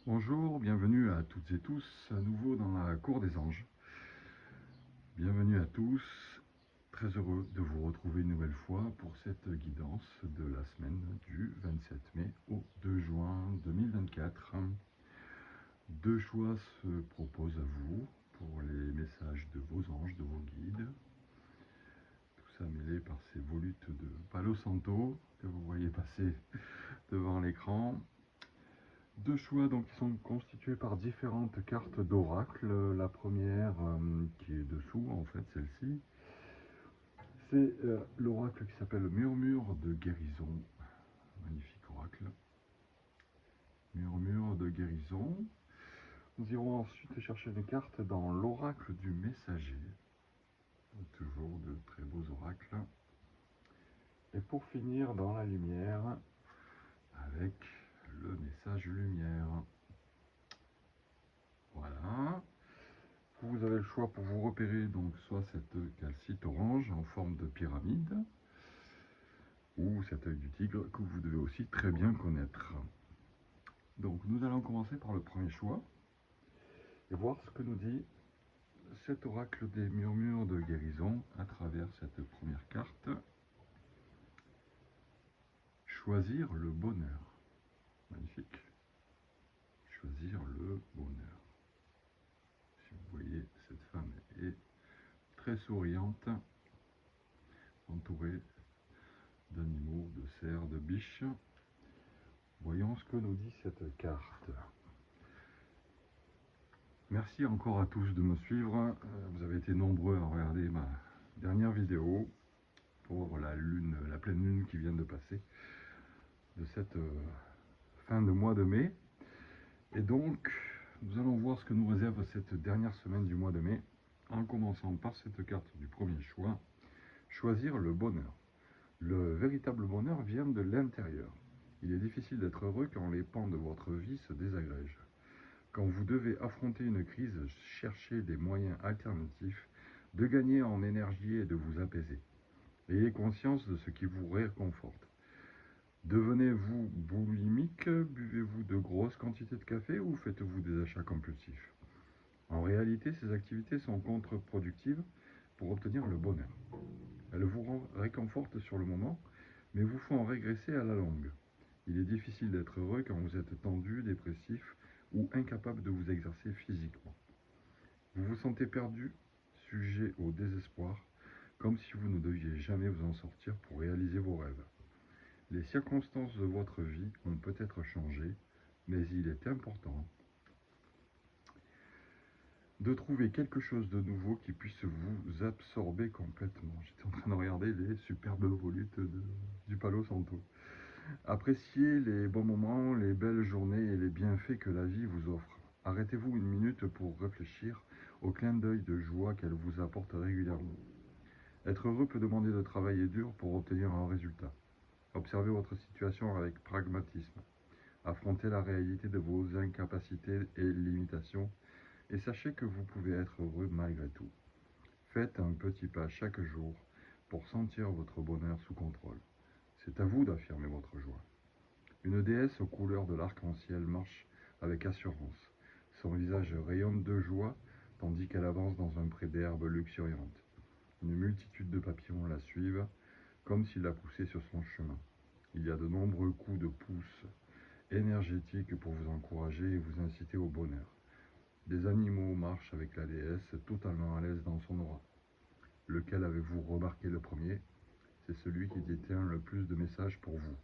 Bonjour, bienvenue à toutes et tous, à nouveau dans la cour des anges. Bienvenue à tous, très heureux de vous retrouver une nouvelle fois pour cette guidance de la semaine du 27 mai au 2 juin 2024. Deux choix se proposent à vous pour les messages de vos anges, de vos guides. Tout ça mêlé par ces volutes de Palo Santo que vous voyez passer devant l'écran. Deux choix donc qui sont constitués par différentes cartes d'oracle. La première qui est dessous, en fait, celle-ci, c'est l'oracle qui s'appelle Murmure de guérison. Magnifique oracle. Murmure de guérison. Nous irons ensuite chercher des cartes dans l'oracle du messager. Toujours de très beaux oracles. Et pour finir, dans la lumière, avec le message lumière. Voilà. Vous avez le choix pour vous repérer donc soit cette calcite orange en forme de pyramide ou cet œil du tigre que vous devez aussi très bien connaître. Donc nous allons commencer par le premier choix et voir ce que nous dit cet oracle des murmures de guérison à travers cette première carte. Choisir le bonheur. Magnifique. Choisir le bonheur. Si vous voyez, cette femme est très souriante, entourée d'animaux, de cerfs, de biches. Voyons ce que nous dit cette carte. Merci encore à tous de me suivre. Vous avez été nombreux à regarder ma dernière vidéo pour la lune, la pleine lune qui vient de passer de cette fin de mois de mai. Et donc, nous allons voir ce que nous réserve cette dernière semaine du mois de mai, en commençant par cette carte du premier choix, choisir le bonheur. Le véritable bonheur vient de l'intérieur. Il est difficile d'être heureux quand les pans de votre vie se désagrègent. Quand vous devez affronter une crise, cherchez des moyens alternatifs de gagner en énergie et de vous apaiser. Ayez conscience de ce qui vous réconforte. Devenez-vous boulimique? Buvez-vous de grosses quantités de café ou faites-vous des achats compulsifs? En réalité, ces activités sont contre-productives pour obtenir le bonheur. Elles vous réconfortent sur le moment, mais vous font régresser à la longue. Il est difficile d'être heureux quand vous êtes tendu, dépressif ou incapable de vous exercer physiquement. Vous vous sentez perdu, sujet au désespoir, comme si vous ne deviez jamais vous en sortir pour réaliser vos rêves. Les circonstances de votre vie ont peut-être changé, mais il est important de trouver quelque chose de nouveau qui puisse vous absorber complètement. J'étais en train de regarder les superbes volutes du Palo Santo. Appréciez les bons moments, les belles journées et les bienfaits que la vie vous offre. Arrêtez-vous une minute pour réfléchir au clin d'œil de joie qu'elle vous apporte régulièrement. Être heureux peut demander de travailler dur pour obtenir un résultat. Observez votre situation avec pragmatisme. Affrontez la réalité de vos incapacités et limitations et sachez que vous pouvez être heureux malgré tout. Faites un petit pas chaque jour pour sentir votre bonheur sous contrôle. C'est à vous d'affirmer votre joie. Une déesse aux couleurs de l'arc-en-ciel marche avec assurance. Son visage rayonne de joie tandis qu'elle avance dans un pré d'herbes luxuriantes. Une multitude de papillons la suivent, comme s'ils la poussaient sur son chemin. Il y a de nombreux coups de pouce énergétiques pour vous encourager et vous inciter au bonheur. Des animaux marchent avec la déesse, totalement à l'aise dans son aura. Lequel avez-vous remarqué le premier? C'est celui qui détient le plus de messages pour vous.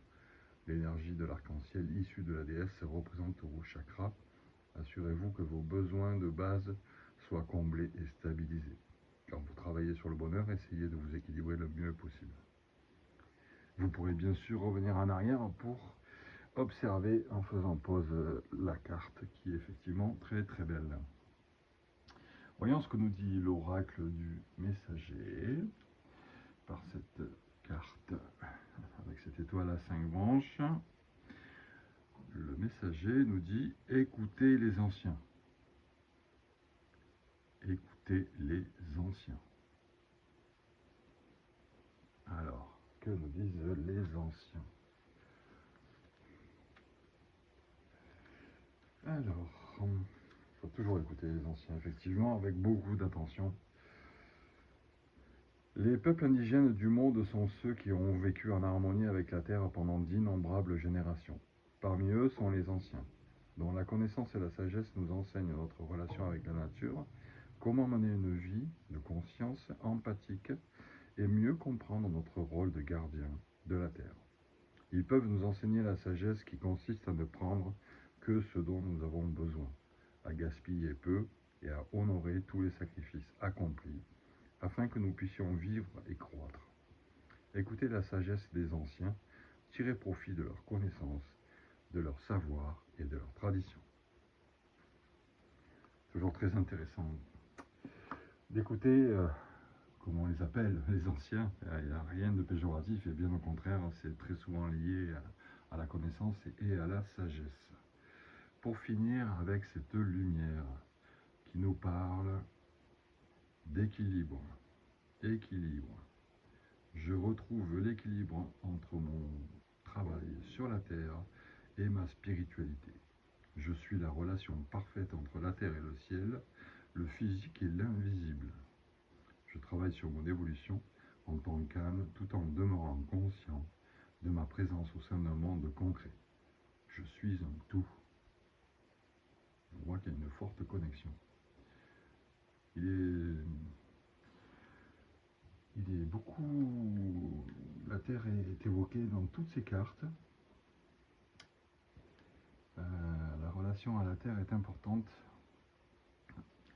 L'énergie de l'arc-en-ciel issue de la déesse représente vos chakras. Assurez-vous que vos besoins de base soient comblés et stabilisés. Quand vous travaillez sur le bonheur, essayez de vous équilibrer le mieux possible. Vous pourrez bien sûr revenir en arrière pour observer en faisant pause la carte qui est effectivement très très belle. Voyons ce que nous dit l'oracle du messager par cette carte avec cette étoile à 5 branches. Le messager nous dit écoutez les anciens. Écoutez les anciens. Alors, que nous disent les anciens? Alors, il faut toujours écouter les anciens, effectivement, avec beaucoup d'attention. Les peuples indigènes du monde sont ceux qui ont vécu en harmonie avec la terre pendant d'innombrables générations. Parmi eux sont les anciens, dont la connaissance et la sagesse nous enseignent notre relation avec la nature, comment mener une vie de conscience empathique et mieux comprendre notre rôle de gardien de la terre. Ils peuvent nous enseigner la sagesse qui consiste à ne prendre que ce dont nous avons besoin, à gaspiller peu et à honorer tous les sacrifices accomplis, afin que nous puissions vivre et croître. Écoutez la sagesse des anciens, tirez profit de leur connaissance, de leur savoir et de leur tradition. Toujours très intéressant d'écouter, comme on les appelle, les anciens. Il n'y a rien de péjoratif et bien au contraire, c'est très souvent lié à la connaissance et à la sagesse. Pour finir avec cette lumière qui nous parle d'équilibre. Équilibre. Je retrouve l'équilibre entre mon travail sur la terre et ma spiritualité. Je suis la relation parfaite entre la terre et le ciel, le physique et l'invisible. Je travaille sur mon évolution en temps calme tout en demeurant conscient de ma présence au sein d'un monde concret. Je suis un tout. On voit qu'il y a une forte connexion. Il est beaucoup... La Terre est évoquée dans toutes ces cartes. La relation à la Terre est importante,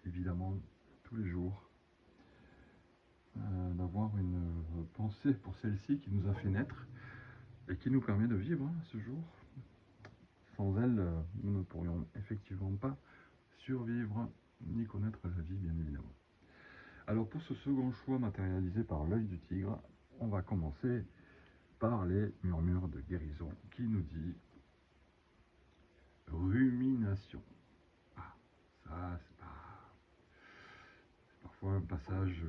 évidemment, tous les jours. D'avoir une pensée pour celle-ci qui nous a fait naître et qui nous permet de vivre ce jour. Sans elle, nous ne pourrions effectivement pas survivre ni connaître la vie, bien évidemment. Alors pour ce second choix matérialisé par l'œil du tigre, on va commencer par les murmures de guérison qui nous dit rumination. Ah, ça c'est parfois un passage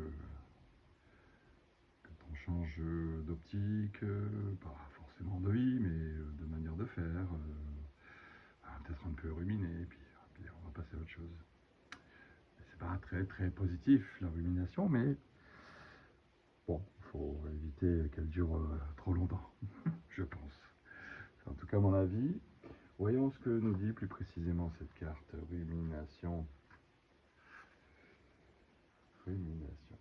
quand on change d'optique, pas forcément de vie, mais de manière de faire, peut-être un peu ruminer, puis on va passer à autre chose. C'est pas très très positif la rumination, mais bon, il faut éviter qu'elle dure trop longtemps, je pense. C'est en tout cas mon avis. Voyons ce que nous dit plus précisément cette carte. Rumination. Rumination.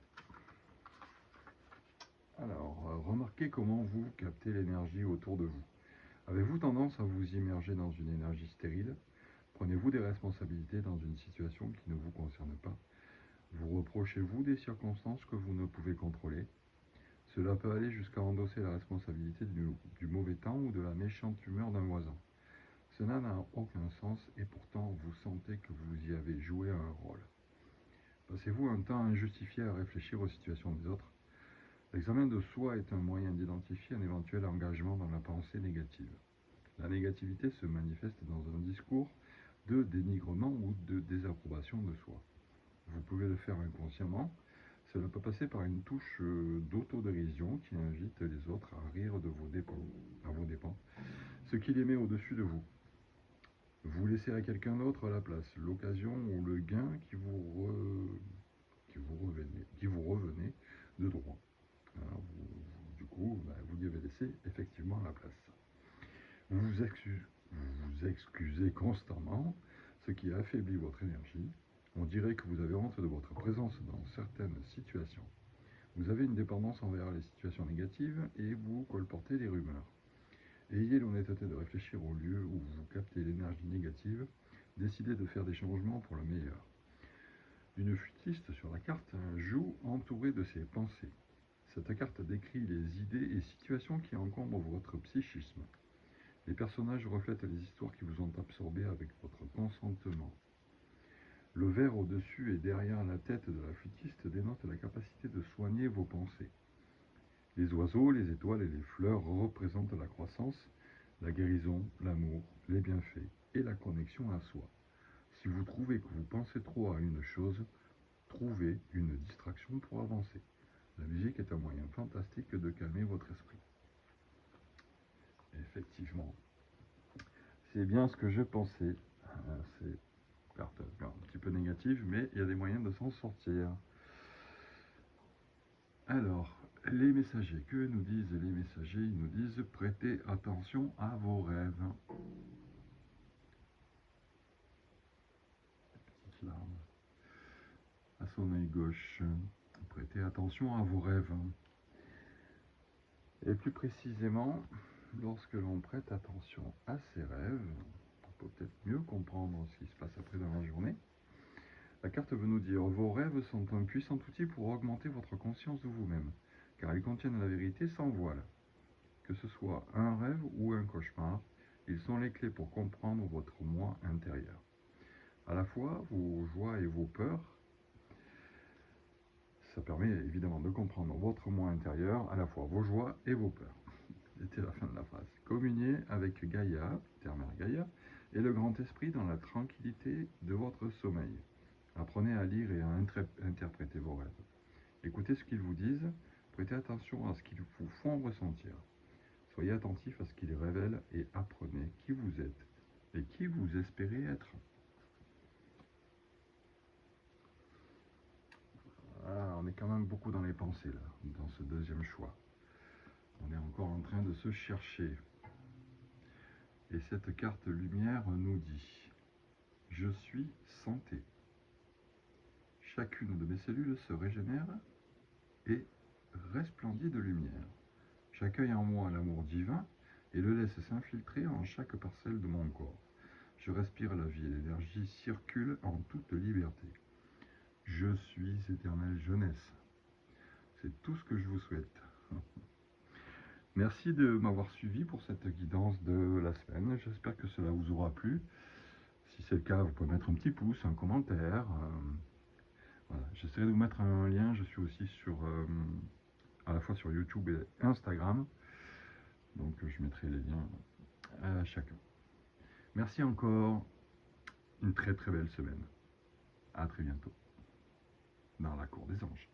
Alors, remarquez comment vous captez l'énergie autour de vous. Avez-vous tendance à vous immerger dans une énergie stérile? Prenez-vous des responsabilités dans une situation qui ne vous concerne pas? Vous reprochez-vous des circonstances que vous ne pouvez contrôler? Cela peut aller jusqu'à endosser la responsabilité du mauvais temps ou de la méchante humeur d'un voisin. Cela n'a aucun sens et pourtant vous sentez que vous y avez joué un rôle. Passez-vous un temps injustifié à réfléchir aux situations des autres? L'examen de soi est un moyen d'identifier un éventuel engagement dans la pensée négative. La négativité se manifeste dans un discours de dénigrement ou de désapprobation de soi. Vous pouvez le faire inconsciemment. Cela peut passer par une touche d'autodérision qui invite les autres à rire de vos dépens, ce qui les met au-dessus de vous. Vous laissez à quelqu'un d'autre la place, l'occasion ou le gain qui vous revenait de droit. Alors, du coup, vous lui avez laissé effectivement la place. Vous vous excusez constamment, ce qui affaiblit votre énergie. On dirait que vous avez honte de votre présence dans certaines situations. Vous avez une dépendance envers les situations négatives et vous colportez des rumeurs. Ayez l'honnêteté de réfléchir au lieu où vous captez l'énergie négative. Décidez de faire des changements pour le meilleur. Une futiliste sur la carte joue entourée de ses pensées. Cette carte décrit les idées et situations qui encombrent votre psychisme. Les personnages reflètent les histoires qui vous ont absorbé avec votre consentement. Le verre au-dessus et derrière la tête de la flûtiste dénote la capacité de soigner vos pensées. Les oiseaux, les étoiles et les fleurs représentent la croissance, la guérison, l'amour, les bienfaits et la connexion à soi. Si vous trouvez que vous pensez trop à une chose, trouvez une distraction pour avancer. La musique est un moyen fantastique de calmer votre esprit. Effectivement, c'est bien ce que je pensais. C'est carte un petit peu négative, mais il y a des moyens de s'en sortir. Alors, les messagers, que nous disent les messagers? Ils nous disent prêtez attention à vos rêves. Petite larme à son œil gauche. Prêtez attention à vos rêves. Et plus précisément, lorsque l'on prête attention à ses rêves, on peut peut-être mieux comprendre ce qui se passe après dans la journée. La carte veut nous dire vos rêves sont un puissant outil pour augmenter votre conscience de vous-même, car ils contiennent la vérité sans voile. Que ce soit un rêve ou un cauchemar, ils sont les clés pour comprendre votre moi intérieur. À la fois vos joies et vos peurs. Ça permet évidemment de comprendre votre moi intérieur, à la fois vos joies et vos peurs. C'était la fin de la phrase. Communiez avec Gaïa, terre-mère Gaïa, et le grand esprit dans la tranquillité de votre sommeil. Apprenez à lire et à interpréter vos rêves. Écoutez ce qu'ils vous disent, prêtez attention à ce qu'ils vous font ressentir. Soyez attentif à ce qu'ils révèlent et apprenez qui vous êtes et qui vous espérez être. Ah, on est quand même beaucoup dans les pensées là, dans ce deuxième choix. On est encore en train de se chercher. Et cette carte lumière nous dit « Je suis santé. Chacune de mes cellules se régénère et resplendit de lumière. J'accueille en moi l'amour divin et le laisse s'infiltrer en chaque parcelle de mon corps. Je respire la vie et l'énergie circule en toute liberté. Je suis éternelle jeunesse. » C'est tout ce que je vous souhaite. Merci de m'avoir suivi pour cette guidance de la semaine. J'espère que cela vous aura plu. Si c'est le cas, vous pouvez mettre un petit pouce, un commentaire. Voilà. J'essaierai de vous mettre un lien. Je suis aussi à la fois sur YouTube et Instagram. Donc je mettrai les liens à chacun. Merci encore. Une très très belle semaine. À très bientôt dans la cour des anges.